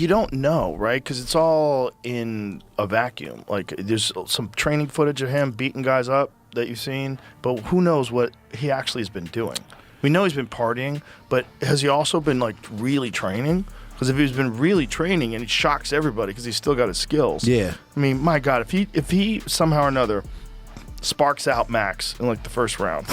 you don't know, right? Because it's all in a vacuum. Like, there's some training footage of him beating guys up that you've seen, but who knows what he actually has been doing. We know he's been partying, but has he also been, like, really training? Because if he's been really training and he shocks everybody because he's still got his skills. Yeah. I mean, my God, if he somehow or another sparks out Max in, like, the first round,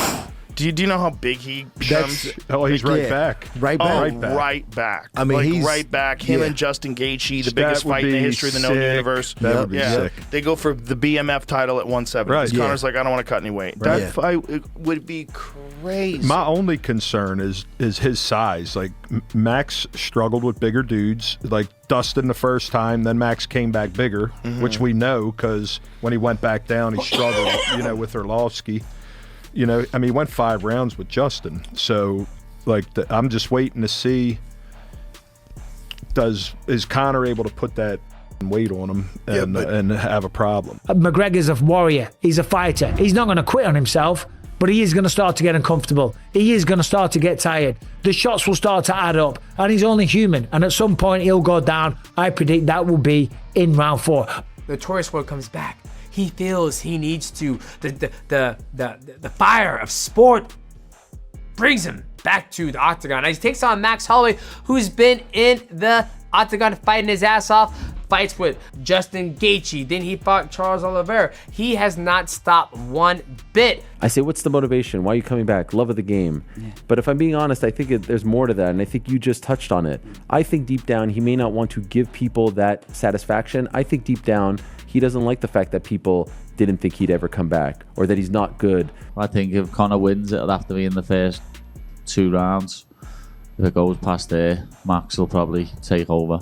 do you know how big he becomes? He's right back. Right back. Right back. I mean, he's right back. Him and Justin Gaethje, the biggest fight in the history of the known universe. That would be sick. They go for the BMF title at 170. Right. Conor's like, I don't want to cut any weight. Right. That fight would be crazy. My only concern is his size. Like, Max struggled with bigger dudes. Like Dustin the first time, then Max came back bigger, which we know because when he went back down, he struggled, with Arlovsky. He went 5 rounds with Justin. So, I'm just waiting to see, is Conor able to put that weight on him and have a problem? McGregor's a warrior. He's a fighter. He's not going to quit on himself, but he is going to start to get uncomfortable. He is going to start to get tired. The shots will start to add up, and he's only human. And at some point, he'll go down. I predict that will be in round 4. The Taurus World comes back. He feels he needs to. The fire of sport brings him back to the octagon. And he takes on Max Holloway, who's been in the octagon fighting his ass off. Fights with Justin Gaethje. Then he fought Charles Oliveira. He has not stopped one bit. I say, what's the motivation? Why are you coming back? Love of the game. Yeah. But if I'm being honest, I think there's more to that, and I think you just touched on it. I think deep down, he may not want to give people that satisfaction. I think deep down, he doesn't like the fact that people didn't think he'd ever come back or that he's not good. I think if Conor wins, it'll have to be in the first 2 rounds. If it goes past there, Max will probably take over.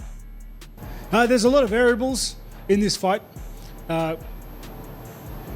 There's a lot of variables in this fight. I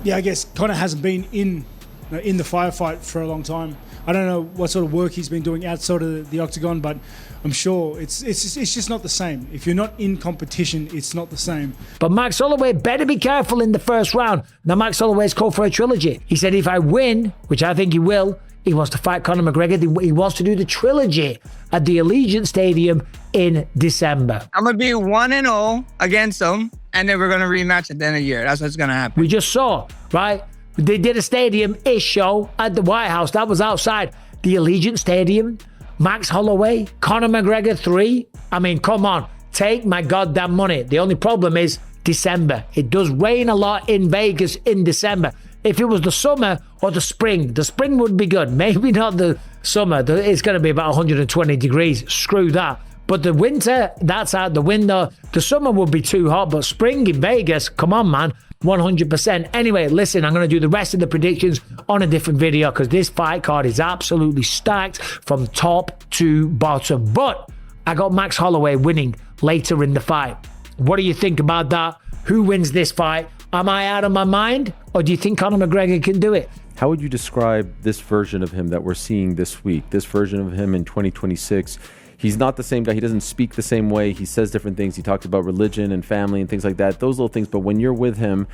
guess Conor hasn't been in the firefight for a long time. I don't know what sort of work he's been doing outside of the octagon, but I'm sure it's just not the same. If you're not in competition, it's not the same. But Max Holloway better be careful in the first round. Now, Max Holloway's called for a trilogy. He said if I win, which I think he will, he wants to fight Conor McGregor. He wants to do the trilogy at the Allegiant Stadium in December. I'm going to be 1-0 against him, and then we're going to rematch at the end of the year. That's what's going to happen. We just saw, right? They did a stadium-ish show at the White House. That was outside the Allegiant Stadium. Max Holloway, Conor McGregor 3. I mean, come on. Take my goddamn money. The only problem is December. It does rain a lot in Vegas in December. If it was the summer or the spring would be good. Maybe not the summer. It's going to be about 120 degrees. Screw that. But the winter, that's out the window. The summer would be too hot, but spring in Vegas, come on, man. 100%. Anyway, listen, I'm going to do the rest of the predictions on a different video because this fight card is absolutely stacked from top to bottom. But I got Max Holloway winning later in the fight. What do you think about that? Who wins this fight? Am I out of my mind? Or do you think Conor McGregor can do it? How would you describe this version of him that we're seeing this week? This version of him in 2026? He's not the same guy. He doesn't speak the same way. He says different things. He talks about religion and family and things like that. Those little things. But when you're with him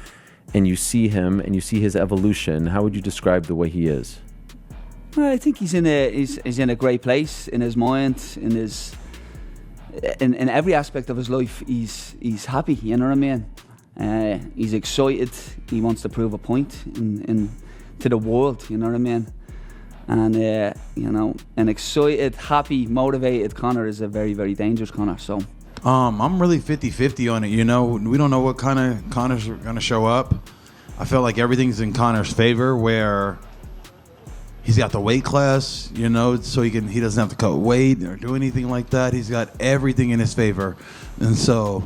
and you see his evolution, how would you describe the way he is? Well, I think he's in a great place in his mind, in every aspect of his life. He's happy. You know what I mean? He's excited. He wants to prove a point to the world. You know what I mean? And an excited, happy, motivated Conor is a very, very dangerous Conor. So, I'm really 50-50 on it. We don't know what kind of Conor's going to show up. I feel like everything's in Conor's favor, where he's got the weight class, so he doesn't have to cut weight or do anything like that. He's got everything in his favor, and so.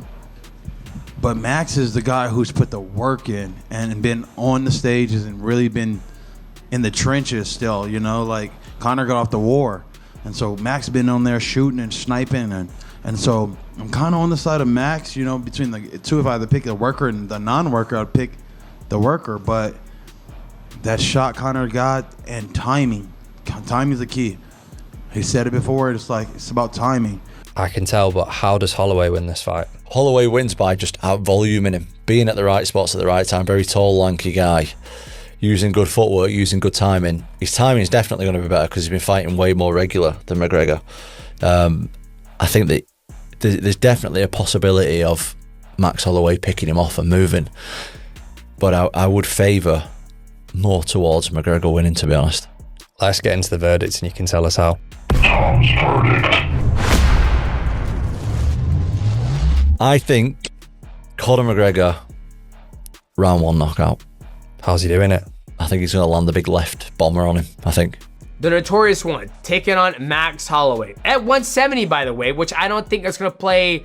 But Max is the guy who's put the work in and been on the stages and really been in the trenches still, like Conor got off the war. And so Max been on there shooting and sniping. And so I'm kind of on the side of Max, between the two. If I had to pick the worker and the non-worker, I'd pick the worker. But that shot Conor got and timing. Timing is the key. He said it before, it's about timing. I can tell, but how does Holloway win this fight? Holloway wins by just out-voluming him, being at the right spots at the right time. Very tall, lanky guy, using good footwork, using good timing. His timing is definitely going to be better because he's been fighting way more regular than McGregor. I think that there's definitely a possibility of Max Holloway picking him off and moving. But I would favour more towards McGregor winning, to be honest. Let's get into the verdicts and you can tell us how. I think Conor McGregor, round 1 knockout. How's he doing it? I think he's going to land the big left bomber on him, I think. The notorious one, taking on Max Holloway. At 170, by the way, which I don't think is going to play,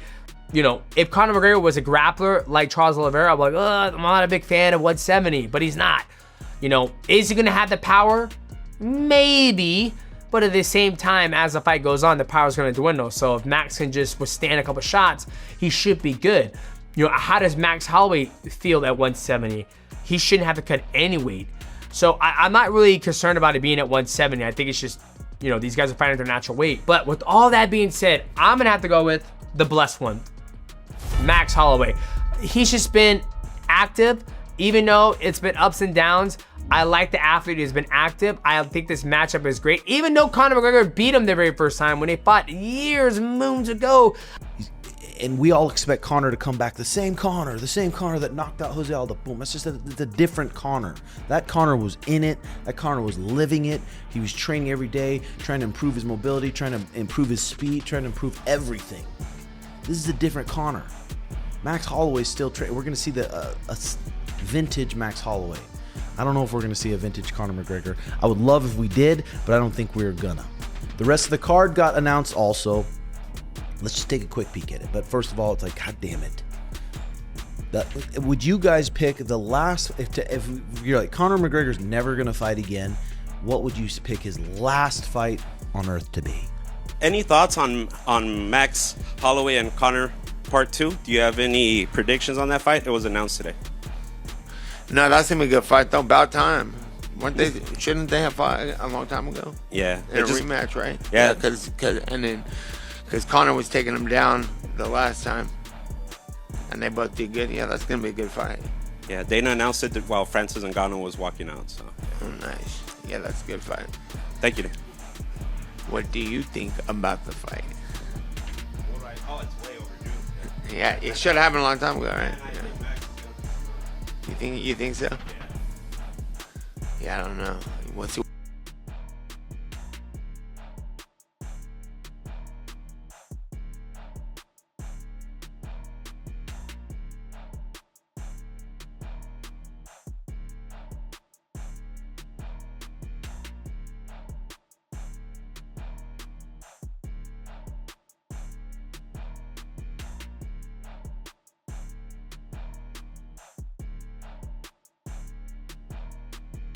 you know, if Conor McGregor was a grappler like Charles Oliveira, I'm like, I'm not a big fan of 170, but he's not. You know, is he going to have the power? Maybe. But at the same time, as the fight goes on, the power's going to dwindle. So if Max can just withstand a couple shots, he should be good. You know, how does Max Holloway feel at 170? He shouldn't have to cut any weight. So I'm not really concerned about it being at 170. I think it's just, you know, these guys are fighting their natural weight. But with all that being said, I'm going to have to go with the blessed one, Max Holloway. He's just been active, even though it's been ups and downs. I like the athlete who's been active. I think this matchup is great. Even though Conor McGregor beat him the very first time when they fought years, moons ago. And we all expect Conor to come back. The same Conor that knocked out Jose Aldo. Boom. It's just a different Conor. That Conor was in it. That Conor was living it. He was training every day, trying to improve his mobility, trying to improve his speed, trying to improve everything. This is a different Conor. Max Holloway's still training. We're going to see a vintage Max Holloway. I don't know if we're going to see a vintage Conor McGregor. I would love if we did, but I don't think we're gonna. The rest of the card got announced also. Let's just take a quick peek at it. But first of all, it's like, God damn it. Would you guys pick the last, if you're like, Conor McGregor's never going to fight again, what would you pick his last fight on earth to be? Any thoughts on Max Holloway and Conor Part 2? Do you have any predictions on that fight? It was announced today. No, that's gonna be a good fight though. About time. Shouldn't they have fought a long time ago? Yeah. In a rematch, right? Yeah. Because Conor was taking him down the last time, and they both did good. Yeah, that's gonna be a good fight. Yeah, Dana announced it while Francis Ngannou was walking out. So. Oh, nice. Yeah, that's a good fight. Thank you. What do you think about the fight? Oh, it's way overdue. Yeah, it should have happened a long time ago, right? Yeah. You think so? Yeah, I don't know. What's